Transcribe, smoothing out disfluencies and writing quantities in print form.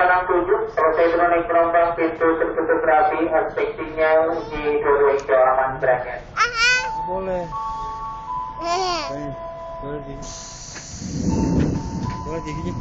267, selesai turun naik penumpang, pintu tertutup rapi, expectingnya di dua hijau aman berangkat. Boleh. Boleh. Boleh. Boleh gigi.